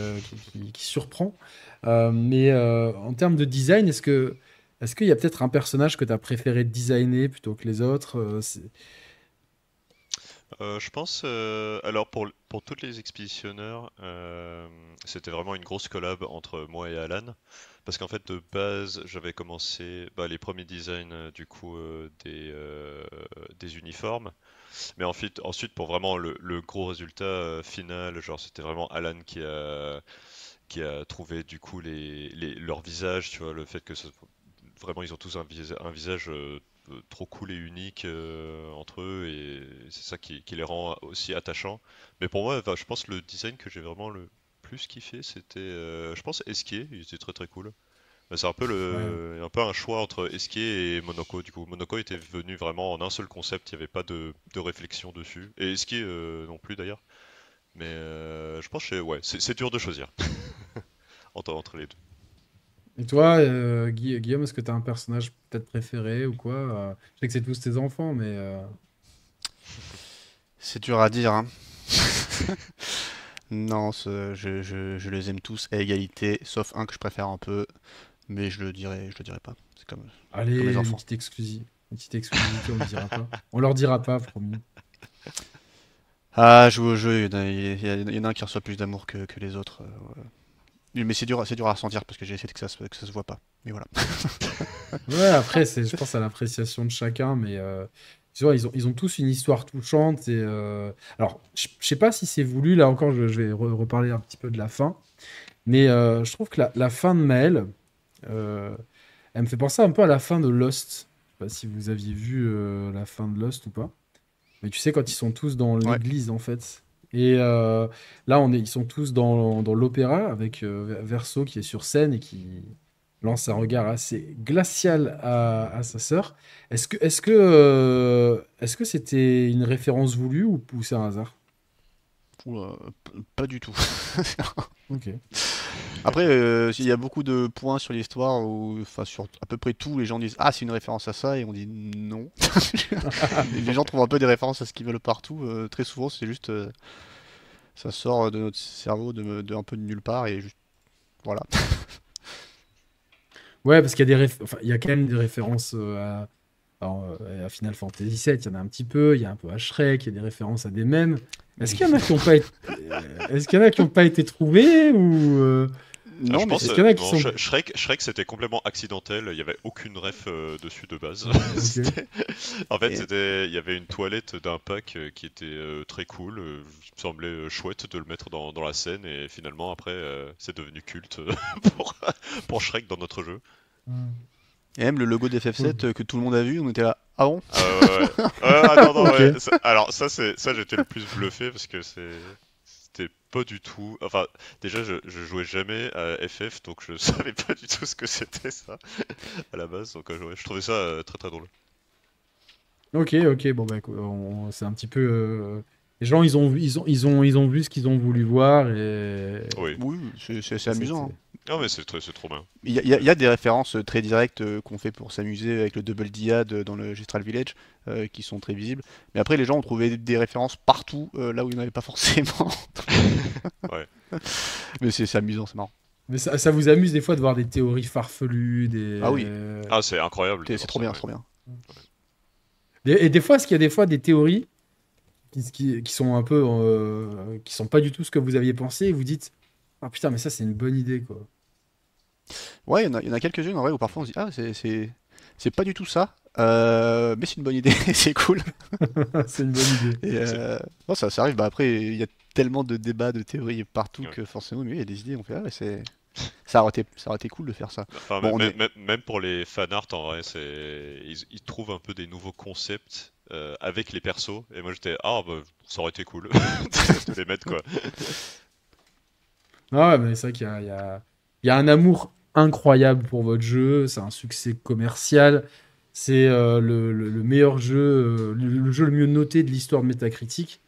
surprend. Mais en termes de design, est-ce qu'il y a peut-être un personnage que tu as préféré designer plutôt que les autres? Je pense, alors pour toutes les expéditionneurs, c'était vraiment une grosse collab entre moi et Alan, parce qu'en fait de base j'avais commencé bah, les premiers designs du coup des uniformes, mais ensuite pour vraiment le gros résultat final, genre c'était vraiment Alan qui a trouvé du coup leur visage, tu vois, le fait que vraiment ils ont tous un visage trop cool et unique entre eux et c'est ça qui les rend aussi attachants. Mais pour moi, enfin, je pense que le design que j'ai vraiment le plus kiffé, c'était, je pense, Esquier, il était très très cool. C'est Ouais. un peu un choix entre Esquier et Monoko. Du coup, Monoko était venu vraiment en un seul concept, il n'y avait pas de réflexion dessus. Et Esquier non plus d'ailleurs. Mais je pense que ouais, c'est dur de choisir entre les deux. Et toi, Guillaume, est-ce que tu as un personnage peut-être préféré ou quoi? Je sais que c'est tous tes enfants, mais C'est dur à dire, hein. Non, je les aime tous à égalité, sauf un que je préfère un peu, mais je le dirai pas. C'est comme les allez, enfants. une petite exclusivité, on le dira pas. On leur dira pas, promis. Ah, jouer au jeu, il y en a un qui reçoit plus d'amour que les autres. Ouais. Mais c'est dur à ressentir parce que j'ai essayé que ça se voit pas. Mais voilà. Ouais, après, je pense, à l'appréciation de chacun, mais tu vois, ils ont tous une histoire touchante. Et, alors, je sais pas si c'est voulu, là encore, je vais reparler un petit peu de la fin, mais je trouve que la fin de Maël, euh, elle me fait penser un peu à la fin de Lost. Je sais pas si vous aviez vu la fin de Lost ou pas. Mais tu sais, quand ils sont tous dans Ouais. l'église, en fait. Et là, ils sont tous dans l'opéra avec Verso qui est sur scène et qui lance un regard assez glacial à sa sœur. Est-ce que c'était une référence voulue ou c'est un hasard? Oula, pas du tout. Ok. Après, il y a beaucoup de points sur l'histoire où, enfin, sur à peu près tout, les gens disent ah, c'est une référence à ça, et on dit non. Les gens trouvent un peu des références à ce qu'ils veulent partout. Très souvent, c'est juste ça sort de notre cerveau un peu de nulle part et juste voilà. Ouais, parce qu'il y a enfin, il y a quand même des références à Final Fantasy VII. Il y en a un petit peu. Il y a un peu à Shrek. Il y a des références à des mèmes. Est-ce Oui. qu'il y en a qui n'ont pas été, est-ce qu'il y en a qui ont pas été trouvés ou Ah, je Non, mais pense est-ce qu'il y en a qui non, sont Shrek c'était complètement accidentel, il y avait aucune ref dessus de base. ok. En fait, et- il y avait une toilette d'un pack qui était très cool, il me semblait chouette de le mettre dans la scène et finalement après c'est devenu culte pour pour Shrek dans notre jeu. et même le logo d'FF7 que tout le monde a vu, on était là. Ah bon? Ah ouais, ouais. Ah non, non, Ok. ouais. Alors ça j'étais le plus bluffé parce que c'était pas du tout. Enfin, déjà je jouais jamais à FF donc je savais pas du tout ce que c'était ça à la base. Donc ouais, je trouvais ça très très drôle. Ok, ok, bon bah écoute, c'est un petit peu. Les gens, ils ont vu ce qu'ils ont voulu voir et Oui. Oui, c'est amusant, c'était. hein. Non mais c'est trop bien. Il y a des références très directes qu'on fait pour s'amuser avec le Double Diad dans le Gestral Village qui sont très visibles. Mais après, les gens ont trouvé des références partout là où il n'y en avait pas forcément. Ouais. Mais c'est amusant, c'est marrant. Mais ça vous amuse des fois de voir des théories farfelues, Ah oui, Ah c'est incroyable de c'est voir trop ça. bien, c'est Ouais. trop bien. et des fois, est-ce qu'il y a des fois des théories qui sont un peu, qui sont pas du tout ce que vous aviez pensé et vous dites, ah putain, mais ça c'est une bonne idée quoi. Ouais, il y en a quelques-unes en vrai où parfois on se dit ah c'est pas du tout ça, mais c'est une bonne idée, c'est cool. C'est une bonne idée. Et C'est- bon, ça arrive. Bah après, il y a tellement de débats, de théories partout ouais. que forcément, mais oui, il y a des idées. On fait ah ouais, ça aurait été cool de faire ça. Enfin Bon, on est même pour les fanarts en vrai ils trouvent un peu des nouveaux concepts avec les persos et moi j'étais ah bah ça aurait été cool de les mettre quoi. Ah ouais, mais c'est vrai il y a un amour incroyable pour votre jeu, c'est un succès commercial, c'est le meilleur jeu, le jeu le mieux noté de l'histoire de Metacritic.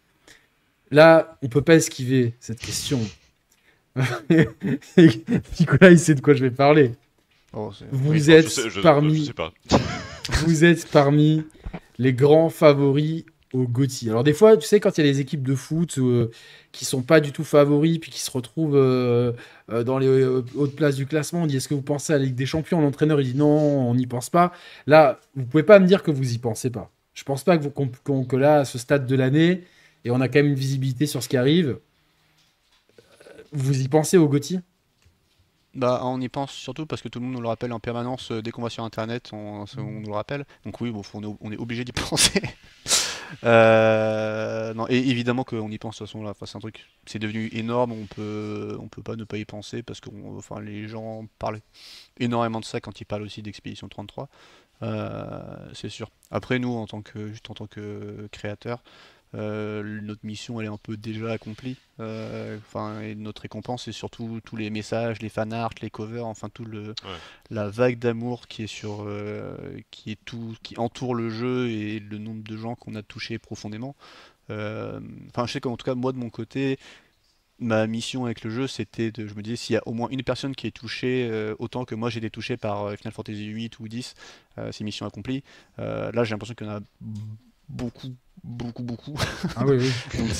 Là, on peut pas esquiver cette question. Nicolas, il sait de quoi je vais parler. oh, oui. Vous Bon, êtes je sais parmi, pas. vous êtes parmi les grands favoris au GOTY. Alors des fois, tu sais, quand il y a des équipes de foot qui sont pas du tout favoris, puis qui se retrouvent dans les hautes places du classement, on dit est-ce que vous pensez à la Ligue des Champions? L'entraîneur il dit non, on n'y pense pas. Là, vous pouvez pas me dire que vous y pensez pas. Je pense pas que, que là, à ce stade de l'année, et on a quand même une visibilité sur ce qui arrive, vous y pensez au GOTY? Bah, on y pense surtout parce que tout le monde nous le rappelle en permanence dès qu'on va sur Internet, on nous le rappelle. Donc oui, bon, on est obligé d'y penser. Non, et évidemment qu'on y pense de toute façon là. Enfin, c'est un truc, c'est devenu énorme. On peut pas ne pas y penser parce que, enfin, les gens parlent énormément de ça quand ils parlent aussi d'Expédition 33. C'est sûr. Après, nous, juste en tant que créateurs, notre mission elle est un peu déjà accomplie. Enfin, et notre récompense c'est surtout tous les messages, les fan art, les covers, enfin Ouais. la vague d'amour qui est qui entoure le jeu et le nombre de gens qu'on a touché profondément. Enfin, je sais qu'en tout cas moi de mon côté, ma mission avec le jeu, je me disais, s'il y a au moins une personne qui est touchée autant que moi j'ai été touché par Final Fantasy 8 ou 10, c'est mission accomplie. Là, j'ai l'impression qu'il y en a beaucoup, beaucoup, beaucoup. Ah oui, oui. Donc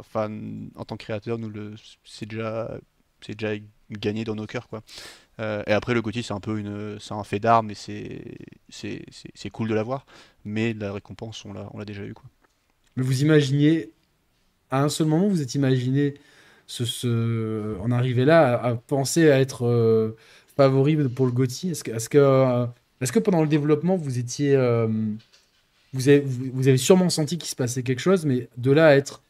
enfin, en tant que créateur, c'est déjà gagné dans nos cœurs, quoi. Et après, le GOTY, c'est un fait d'armes et c'est cool de l'avoir, mais la récompense, on l'a déjà eu, quoi. Mais vous imaginiez, à un seul moment, vous êtes imaginé en arriver là, à penser à être favori pour le GOTY? Est-ce que pendant le développement, vous étiez, vous avez sûrement senti qu'il se passait quelque chose, mais de là à être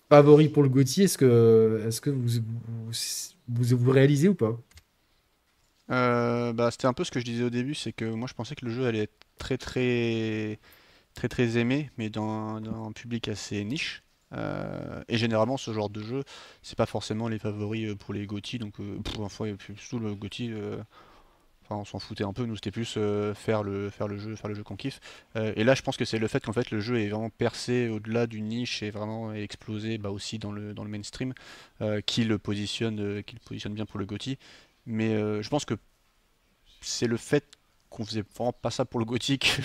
favori pour le GOTY, est-ce que vous réalisez ou pas? Bah, c'était un peu ce que je disais au début, c'est que moi je pensais que le jeu allait être très très très très aimé, mais dans un public assez niche. Et généralement ce genre de jeu, c'est pas forcément les favoris pour les GOTY, donc enfin, et puis surtout le GOTY, enfin, on s'en foutait un peu, nous c'était plus faire le jeu qu'on kiffe. Et là je pense que c'est le fait qu'en fait le jeu est vraiment percé au-delà d'une niche et vraiment explosé bah, aussi dans le mainstream, qui le positionne bien pour le GOTY. Mais je pense que c'est le fait qu'on faisait vraiment pas ça pour le gothique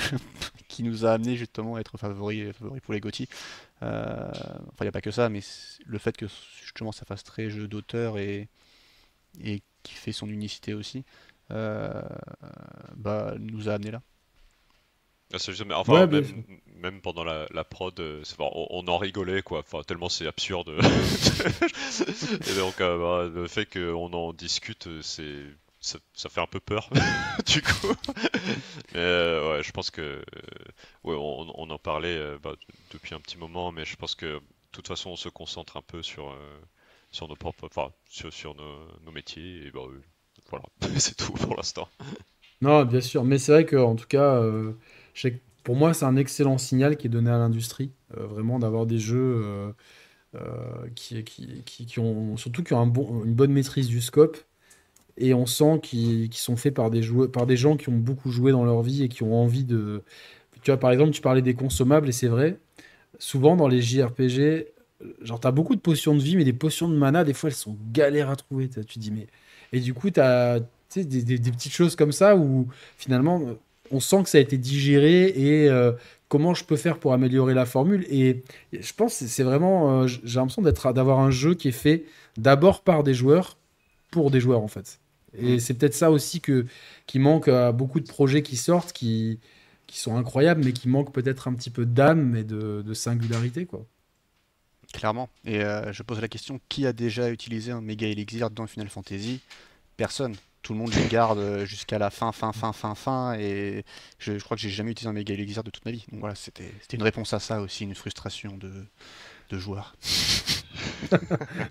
qui nous a amené justement à être favori pour les gothiques. Enfin, il n'y a pas que ça, mais le fait que justement ça fasse très jeu d'auteur et qui fait son unicité aussi, euh, bah, nous a amené là. Ah, mais enfin, Ouais, bien sûr. même pendant la prod, on en rigolait quoi, enfin, tellement c'est absurde. Et donc, le fait qu'on en discute, ça fait un peu peur, du coup. Mais ouais, je pense que, ouais, on en parlait depuis un petit moment, mais je pense que de toute façon, on se concentre un peu sur nos propres, enfin, sur nos métiers, et bah, voilà, c'est tout pour l'instant. Non, bien sûr. Mais c'est vrai que, en tout cas, je sais que pour moi, c'est un excellent signal qui est donné à l'industrie, vraiment d'avoir des jeux qui ont, surtout qui ont une bonne maîtrise du scope. Et on sent qu'ils sont faits par par des gens qui ont beaucoup joué dans leur vie et qui ont envie de. Tu vois, par exemple, tu parlais des consommables, et c'est vrai, souvent dans les JRPG, genre, t'as beaucoup de potions de vie, mais des potions de mana, des fois, elles sont galères à trouver. Tu te dis, mais. Et du coup, t'as, tu sais, des petites choses comme ça où finalement, on sent que ça a été digéré et comment je peux faire pour améliorer la formule. Et je pense que c'est vraiment. J'ai l'impression d'avoir un jeu qui est fait d'abord par des joueurs pour des joueurs, en fait. Mm. Et c'est peut-être ça aussi qui manque à beaucoup de projets qui sortent, qui sont incroyables, mais qui manquent peut-être un petit peu d'âme et de singularité, quoi. Clairement. Et je pose la question, qui a déjà utilisé un méga élixir dans Final Fantasy? Personne. Tout le monde les garde jusqu'à la fin. Et je crois que j'ai jamais utilisé un méga élixir de toute ma vie. Donc voilà, c'était une réponse à ça aussi, une frustration de joueur.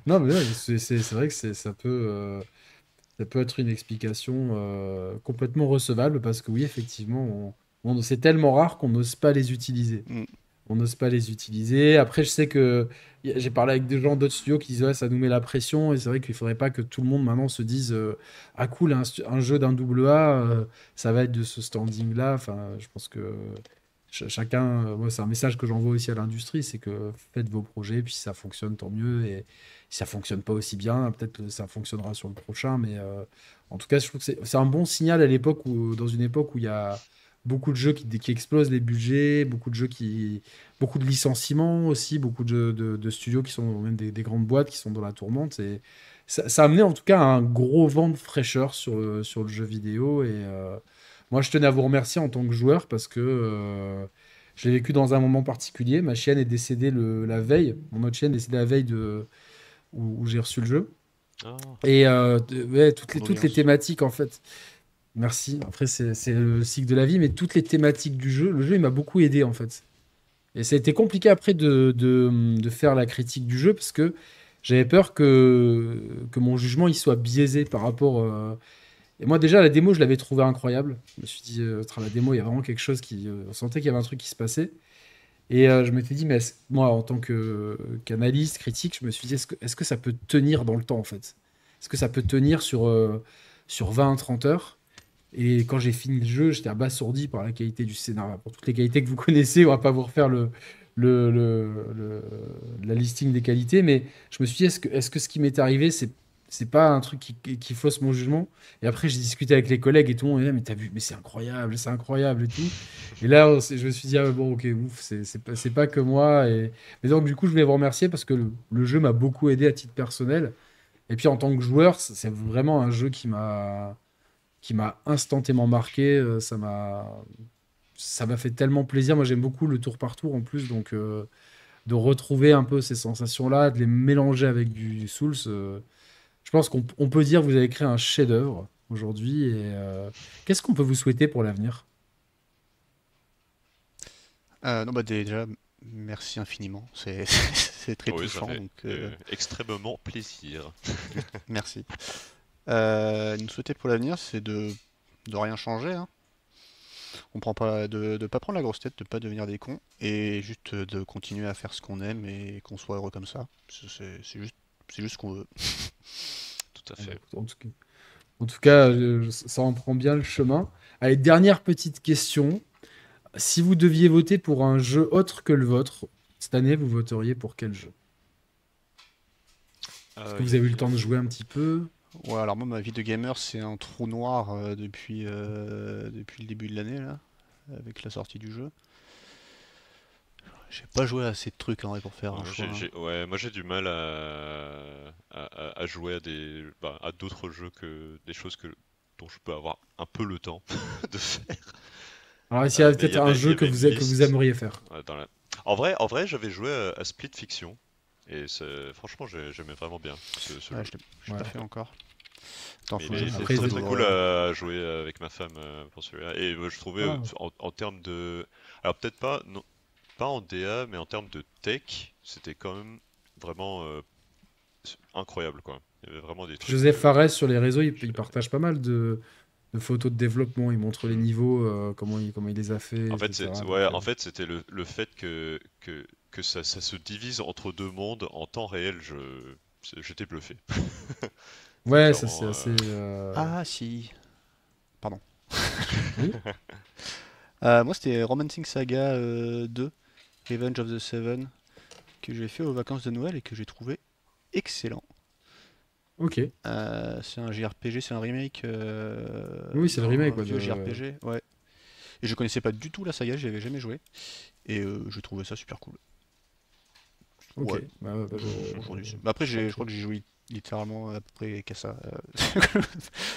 Non, mais ouais, c'est vrai que ça peut être une explication complètement recevable parce que oui, effectivement, c'est tellement rare qu'on n'ose pas les utiliser. Mm. On n'ose pas les utiliser. Après, je sais que j'ai parlé avec des gens d'autres studios qui disent ouais, ça nous met la pression. Et c'est vrai qu'il faudrait pas que tout le monde maintenant se dise ah cool, un jeu d'un double A, ça va être de ce standing-là. Enfin, je pense que chacun, moi, c'est un message que j'envoie aussi à l'industrie, c'est que faites vos projets, puis si ça fonctionne, tant mieux. Et si ça fonctionne pas aussi bien, peut-être que ça fonctionnera sur le prochain. Mais en tout cas, je trouve que c'est un bon signal à l'époque dans une époque où il y a beaucoup de jeux qui explosent les budgets, beaucoup de licenciements aussi, beaucoup de studios qui sont même des grandes boîtes qui sont dans la tourmente. Et ça a amené en tout cas un gros vent de fraîcheur sur le jeu vidéo. Et moi, je tenais à vous remercier en tant que joueur parce que je l'ai vécu dans un moment particulier. Ma chienne est décédée la veille. Mon autre chienne est décédée la veille où j'ai reçu le jeu. Ah, Et ouais, toutes les Condoléances. thématiques, en fait. Merci. Après, c'est le cycle de la vie, mais toutes les thématiques du jeu, le jeu, il m'a beaucoup aidé, en fait. Et ça a été compliqué après de faire la critique du jeu parce que j'avais peur que mon jugement il soit biaisé par rapport. Et moi, déjà, la démo, je l'avais trouvée incroyable. Je me suis dit, la démo, il y a vraiment quelque chose on sentait qu'il y avait un truc qui se passait. Et je m'étais dit, mais moi, en tant qu'analyste, critique, je me suis dit, est-ce que ça peut tenir dans le temps, en fait? Est-ce que ça peut tenir sur 20 30 heures? Et quand j'ai fini le jeu, j'étais abasourdi par la qualité du scénario. Pour toutes les qualités que vous connaissez, on va pas vous refaire le, le- le- la listing des qualités, mais je me suis dit, est-ce que ce qui m'est arrivé, c'est pas un truc qui fausse mon jugement? Et après, j'ai discuté avec les collègues et tout, on dit, mais t'as vu, mais c'est incroyable et tout. Et là, je me suis dit, ah, bon, ok, ouf, c'est pas que moi. Mais donc, du coup, je voulais vous remercier parce que le jeu m'a beaucoup aidé à titre personnel. Et puis, en tant que joueur, c'est vraiment un jeu qui m'a instantanément marqué. Ça m'a fait tellement plaisir. Moi, j'aime beaucoup le tour par tour en plus, donc de retrouver un peu ces sensations-là, de les mélanger avec du Souls. Je pense qu'on peut dire que vous avez créé un chef-d'œuvre aujourd'hui. Et qu'est-ce qu'on peut vous souhaiter pour l'avenir? Non, bah déjà, merci infiniment. C'est c'est très Oui, ça touchant, fait donc extrêmement plaisir. merci. Nous souhaiter pour l'avenir, c'est de rien changer, hein. On prend pas de pas prendre la grosse tête, de pas devenir des cons, et juste de continuer à faire ce qu'on aime et qu'on soit heureux comme ça. C'est juste ce qu'on veut. Tout à Bon, bah, fait. écoute, en tout cas, ça en prend bien le chemin. Allez, dernière petite question. Si vous deviez voter pour un jeu autre que le vôtre, cette année, vous voteriez pour quel jeu? Est-ce que vous Aïe, avez eu le aïe, temps de aïe. jouer un petit peu? Ouais, alors moi, ma vie de gamer, c'est un trou noir depuis le début de l'année, là, avec la sortie du jeu. J'ai pas joué à assez de trucs en vrai pour faire Ouais, un choix, hein. ouais, moi j'ai du mal à jouer à d'autres jeux que des choses dont je peux avoir un peu le temps de faire. Alors, s'il y a Mais peut-être un il y jeu que avait une vous liste. aimeriez faire. En vrai, j'avais joué à Split Fiction et franchement j'aimais vraiment bien ce Ouais, jeu. je l'ai Ouais, pas fait encore. Attends, Mais faut que je, c'est faut après, que ils très je très étaient- cool l'ouvre. à jouer avec ma femme pour celui-là. Et je trouvais Ah, en termes de, alors peut-être pas non, pas en DA, mais en termes de tech, c'était quand même vraiment incroyable quoi. Il y avait vraiment des trucs. Joseph Fares sur les réseaux, il Je- partage pas mal de photos de développement. Il montre les Hmm. niveaux, comment il les a fait, En fait, etc. ouais, Donc, en fait, c'était le fait que ça se divise entre deux mondes en temps réel. J'étais bluffé. C'était ouais, ça c'est clairement. assez. Ah si, pardon. Oui. Moi, c'était Romancing Saga 2, Revenge of the Seven, que j'ai fait aux vacances de Noël et que j'ai trouvé excellent. Ok. C'est un JRPG, c'est un remake Oui, c'est le remake, d'un quoi, vieux JRPG, ouais. Et je connaissais pas du tout la saga, j'y avais jamais joué. Et j'ai trouvé ça super cool. Ok. Ouais, Bah, ouais, bah, aujourd'hui. Mais après, je je crois que j'ai joué littéralement à peu près qu'à ça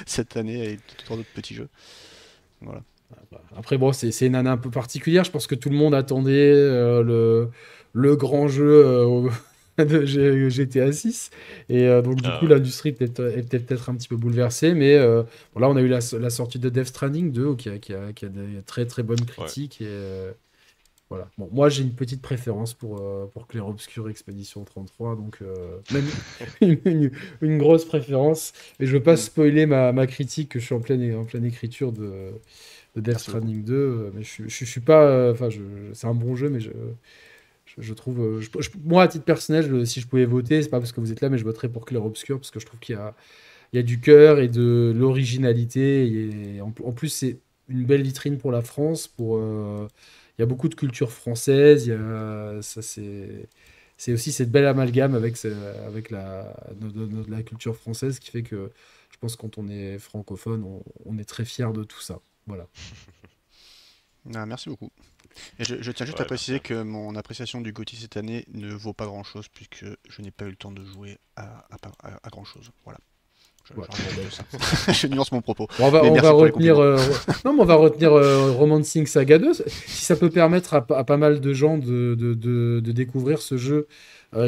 cette année et tout d'autres petits jeux. Voilà. Après, bon, c'est une année un peu particulière. Je pense que tout le monde attendait le grand jeu de GTA 6. Et donc, du Ah coup, ouais. l'industrie est peut-être un petit peu bouleversée. Mais bon, là, on a eu la sortie de Death Stranding 2, qui a des très très bonnes Ouais. critiques. Et voilà. Bon, moi, j'ai une petite préférence pour Clair Obscur Expédition 33. Donc, même une grosse préférence. Mais je veux pas Hmm. spoiler ma critique, que je suis en pleine écriture de Death Merci beaucoup. Stranding 2, mais je suis pas. Enfin, c'est un bon jeu, mais je trouve. Moi, à titre personnel, si je pouvais voter, c'est pas parce que vous êtes là, mais je voterais pour Clair Obscur, parce que je trouve qu'il y a du cœur et de l'originalité. Et en plus, c'est une belle vitrine pour la France. Il y a beaucoup de culture française. C'est aussi cette belle amalgame avec la culture française qui fait que je pense que quand on est francophone, on est très fier de tout ça. Voilà. Ah, merci beaucoup. Et je tiens juste à Ouais, merci préciser à vous. que mon appréciation du GOTY cette année ne vaut pas grand-chose puisque je n'ai pas eu le temps de jouer à grand-chose. Voilà. Ouais, J'arrête bon, bah, juste ça. écoute. Je nuance mon propos. Bon, on va, Mais on va merci pour les retenir. compliments. Non, mais on va retenir Romancing Saga 2. Si ça peut permettre à pas mal de gens de découvrir ce jeu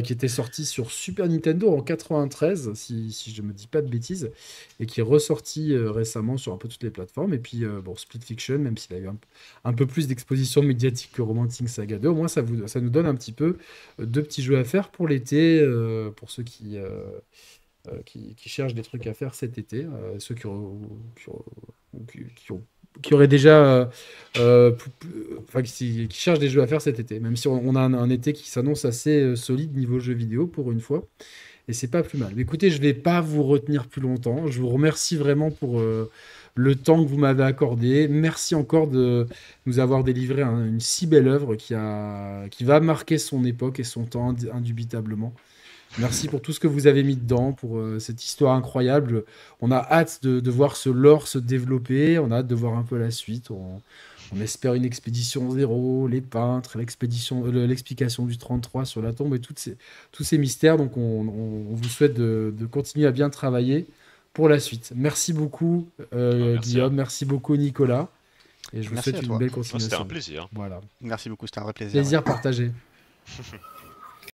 qui était sorti sur Super Nintendo en 93, si je ne me dis pas de bêtises, et qui est ressorti récemment sur un peu toutes les plateformes. Et puis, bon, Split Fiction, même s'il a eu un peu plus d'exposition médiatique que Romancing Saga 2, au moins ça nous donne un petit peu deux petits jeux à faire pour l'été, pour ceux qui cherchent des trucs à faire cet été, ceux qui ont qui auraient déjà, enfin qui cherchent des jeux à faire cet été. Même si on a un été qui s'annonce assez solide niveau jeux vidéo pour une fois, et c'est pas plus mal. Mais écoutez, je vais pas vous retenir plus longtemps. Je vous remercie vraiment pour le temps que vous m'avez accordé. Merci encore de nous avoir délivré une si belle œuvre qui va marquer son époque et son temps indubitablement. Merci pour tout ce que vous avez mis dedans, pour cette histoire incroyable. On a hâte de voir ce lore se développer. On a hâte de voir un peu la suite. On espère une expédition zéro, les peintres, l'explication du 33 sur la tombe et tous ces mystères. Donc on vous souhaite de continuer à bien travailler pour la suite. Merci beaucoup Merci. Guillaume, merci beaucoup Nicolas. Et je vous Merci souhaite à une toi. belle C'était un continuation. plaisir. Voilà. Merci beaucoup, c'était un vrai plaisir. Plaisir partagé.